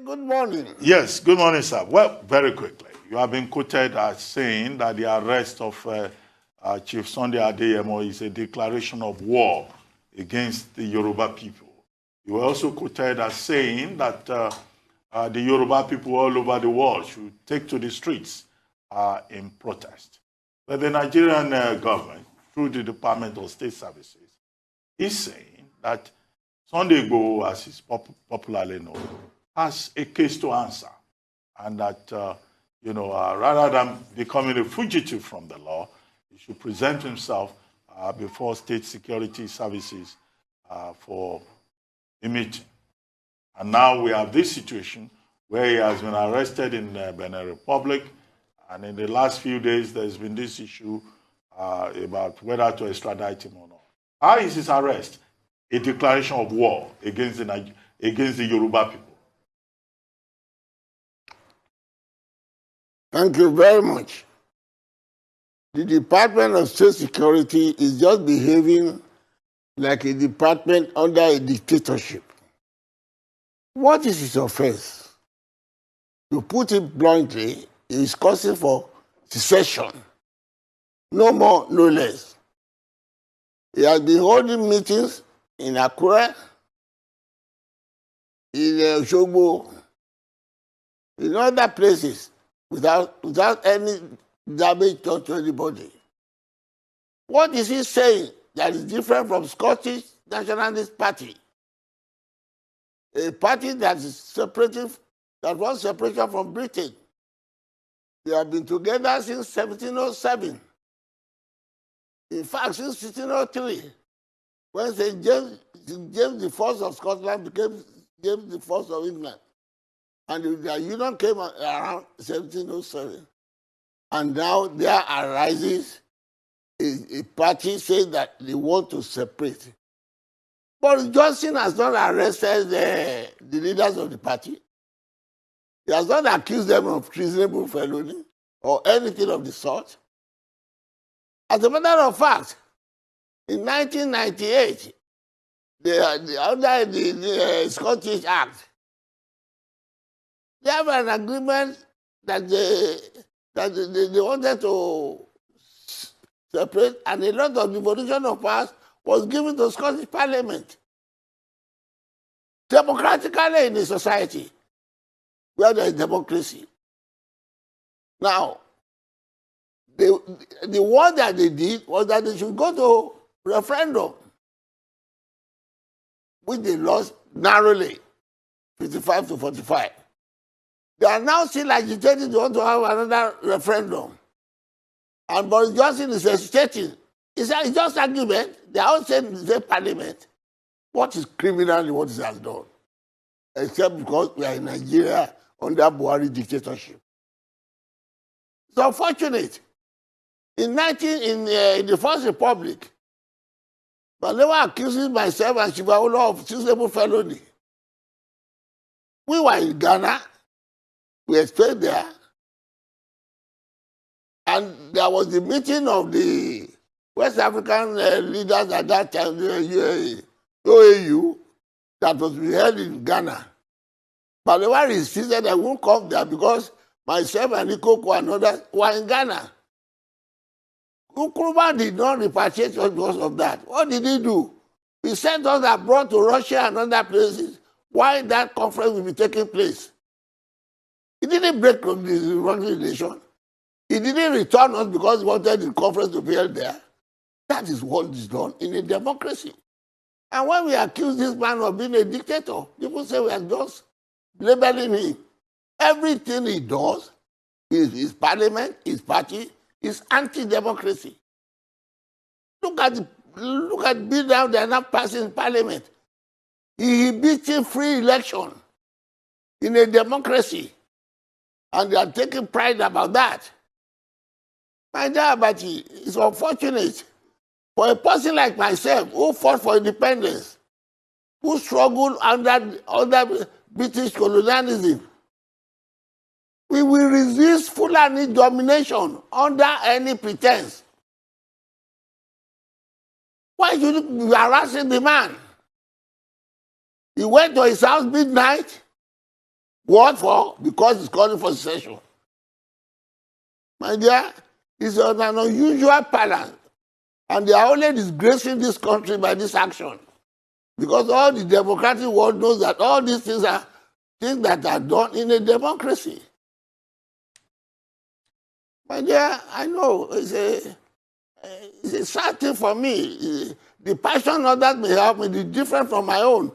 good morning. Yes, good morning, sir. Well, very quickly, you have been quoted as saying that the arrest of Chief Sunday Igboho is a declaration of war against the Yoruba people. You were also quoted as saying that the Yoruba people all over the world should take to the streets in protest. But the Nigerian government, through the Department of State Services, is saying that Sunday Igboho, as is popularly known, has a case to answer, and that rather than becoming a fugitive from the law, he should present himself before state security services for a meeting. And now we have this situation where he has been arrested in Benin Republic, and in the last few days there's been this issue about whether to extradite him or not. How is his arrest a declaration of war against the Yoruba people? Thank you very much. The Department of State Security is just behaving like a department under a dictatorship. What is his offense? To put it bluntly, he is calling for secession. No more, no less. He has been holding meetings in Akure, in Osogbo, in other places, without any damage done to anybody. What is he saying that is different from Scottish Nationalist Party? A party that is separated, that wants separation from Britain. They have been together since 1707. In fact, since 1603, when St. James I of Scotland became James I of England. And the union came around 1707. And now there arises a party saying that they want to separate. But Johnson has not arrested the leaders of the party. He has not accused them of treasonable felony or anything of the sort. As a matter of fact, in 1998, under the Scottish Act, they have an agreement that they wanted to separate, and a lot of devolution of powers was given to Scottish Parliament. Democratically in a society where there is democracy. Now, the one that they did was that they should go to referendum, which they lost narrowly, 55 to 45. They are now still agitating to want to have another referendum. And Boris Johnson is hesitating. It's just argument. They are all saying in the Parliament what is criminal and what he has done. Except because we are in Nigeria under Buhari dictatorship. It's unfortunate. In the First Republic, but they were accusing myself and Shibawolo of treasonable felony. We were in Ghana. We stayed there. And there was the meeting of the West African leaders at that time, the OAU, that was held in Ghana. But they were insisted I won't come there because myself and Ikoko and others were in Ghana. Nkrumah did not repatriate because of that. What did he do? He sent us abroad to Russia and other places while that conference will be taking place. He didn't break from the organization. He didn't return us because he wanted the conference to be held there. That is what is done in a democracy. And when we accuse this man of being a dictator, people say we are just labeling him. Everything he does, his parliament, his party, is anti-democracy. Look at bill down they are not passing parliament. He beating free election in a democracy. And they are taking pride about that. My dear Abati, it's unfortunate for a person like myself who fought for independence, who struggled under British colonialism. We will resist Fulani domination under any pretense. Why should you be harassing the man? He went to his house midnight, What for? Because it's calling for secession. My dear, it's an unusual pattern. And they are only disgracing this country by this action. Because all the democratic world knows that all these things are things that are done in a democracy. My dear, I know it's a sad thing for me. The passion others may have is different from my own.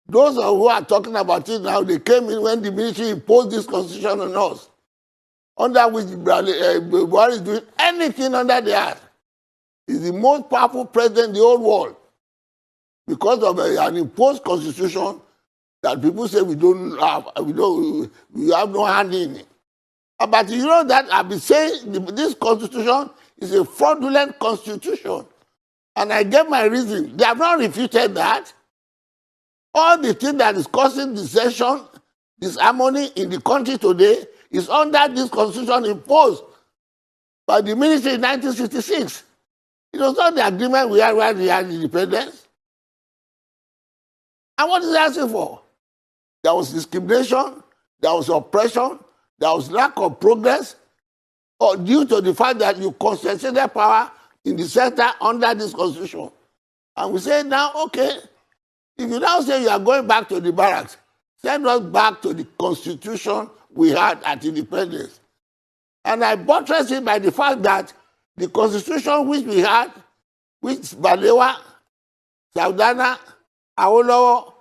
Those who are talking about it now, they came in when the military imposed this constitution on us, under which Buhari is doing anything under the earth. He's the most powerful president in the whole world because of an imposed constitution that people say we have no hand in it. But you know that I've been saying this constitution is a fraudulent constitution. And I gave my reason. They have not refuted that. All the thing that is causing dissension, disharmony in the country today is under this constitution imposed by the military in 1966. It was not the agreement we had when we had independence. And what is he asking for? There was discrimination, there was oppression, there was lack of progress, or due to the fact that you concentrated power in the center under this constitution. And we say now, okay, if you now say you are going back to the barracks, send us back to the constitution we had at independence. And I buttress it by the fact that the constitution which we had, which Balewa, Saudana, Awolowo,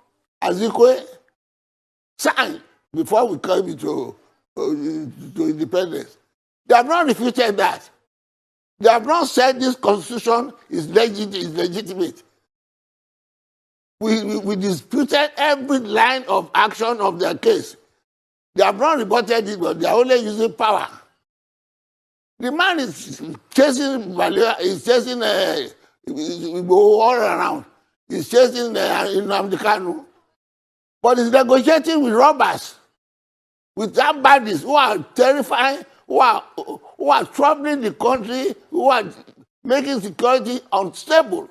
Azikwe signed before we came into independence. They have not refuted that. They have not said this constitution is legitimate. We disputed every line of action of their case. They have not reported it, but they are only using power. The man is chasing Balewa, he's chasing Igboho all around. He's chasing Nnamdi Kanu. But he's negotiating with robbers, with that bandits who are terrifying, who are troubling the country, who are making security unstable.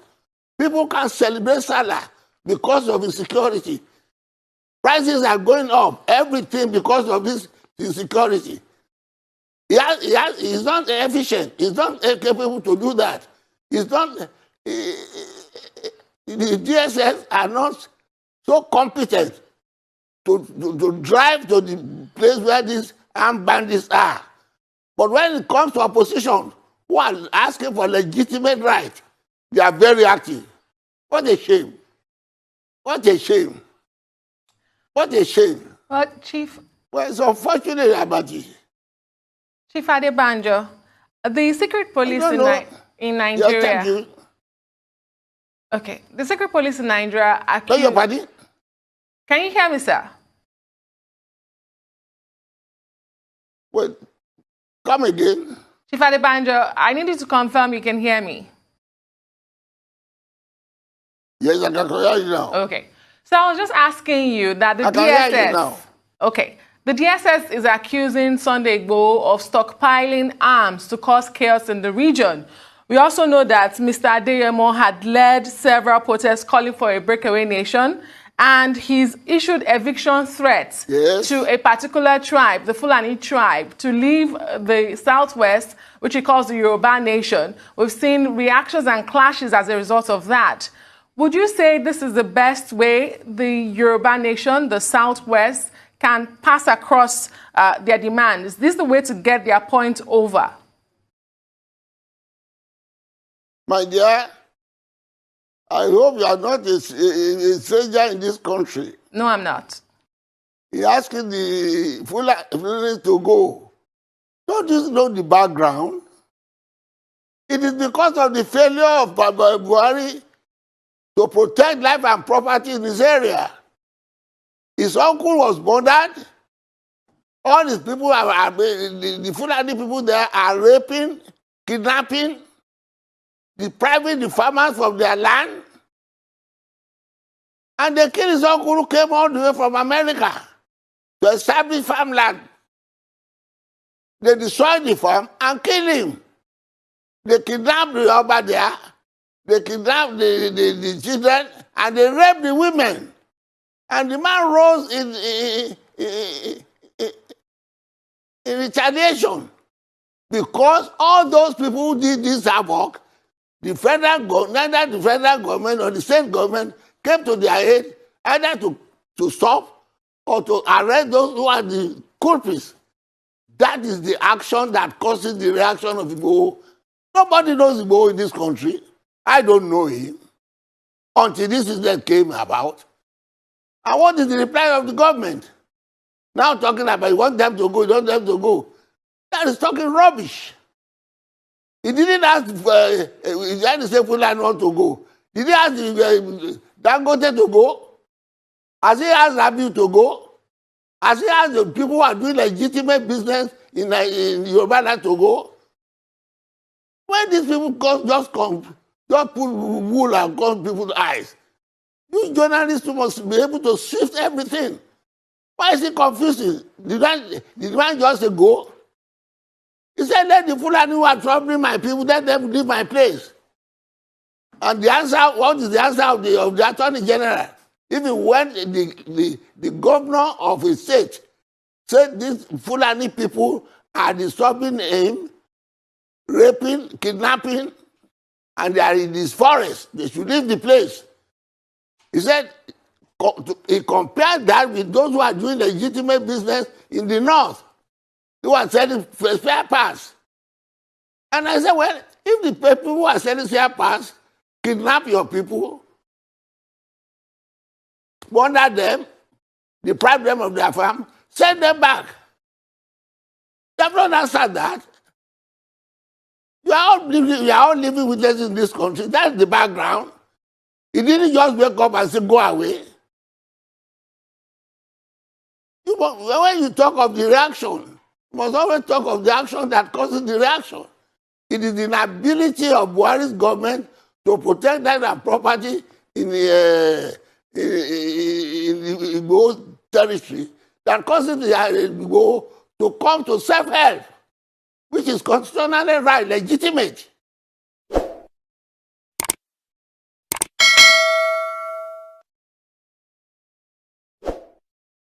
People can't celebrate Salah because of insecurity. Prices are going up, everything because of this insecurity. He's not efficient. He's not capable to do that. He's not. The DSS are not so competent to drive to the place where these armed bandits are. But when it comes to opposition, who are asking for legitimate right, they are very active. What a shame. What a shame. What a shame. But Chief... Well, it's unfortunate about it. Chief Adebanjo, the secret police in Nigeria... Yeah, thank you. Okay, the secret police in Nigeria... Beg your pardon? Can you hear me, sir? Well, come again. Chief Adebanjo, I need you to confirm you can hear me. Yes, I can hear you now. Okay. So I was just asking you that the I can hear you now. Okay. The DSS is accusing Sunday Igboho of stockpiling arms to cause chaos in the region. We also know that Mr. Adeyemo had led several protests calling for a breakaway nation, and he's issued eviction threats to a particular tribe, the Fulani tribe, to leave the southwest, which he calls the Yoruba nation. We've seen reactions and clashes as a result of that. Would you say this is the best way the Yoruba nation, the southwest, can pass across their demands? Is this the way to get their point over? My dear, I hope you are not a stranger in this country. No, I'm not. He asking the Fulani to go. Don't you know the background? It is because of the failure of Buhari to protect life and property in this area. His uncle was murdered. All these people, the Fulani people there are raping, kidnapping, depriving the farmers from their land. And they killed his uncle who came all the way from America to establish farmland. They destroyed the farm and killed him. They kidnapped the Yoruba there. They kidnapped the children and they raped the women. And the man rose in in retaliation, because all those people who did this havoc, neither the federal government or the state government came to their aid either to stop or to arrest those who are the culprits. That is the action that causes the reaction of Igboho. Nobody knows Igboho in this country. I don't know him until this incident came about. And what is the reply of the government? Now talking about you want them to go, you don't want them to go. That is talking rubbish. He didn't ask he didn't say Fulani want to go. Did he ask Dangote to go? Has he asked Rabiu to go? Has he asked the people who are doing legitimate business in Yoruba land to go? When these people just put wool and come people's eyes, you journalists must be able to shift everything. Why is it confusing? Did man just say go? He said, let the Fulani who are troubling my people, let them leave my place. And the answer, what is the answer of the Attorney General? Even when the governor of a state said these Fulani people are disturbing him, raping, kidnapping, and they are in this forest, they should leave the place. He said, he compared that with those who are doing legitimate business in the north, who are selling spare parts. And I said, well, if the people who are selling spare parts kidnap your people, plunder them, deprive them of their farm, send them back. They have not answered that. You are all living with us in this country. That's the background. He didn't just wake up and say, go away. When you talk of the reaction, you must always talk of the action that causes the reaction. It is the inability of Buhari's government to protect their property in the Igboho territory that causes the Igboho to come to self-help, which is constitutionally right, legitimate.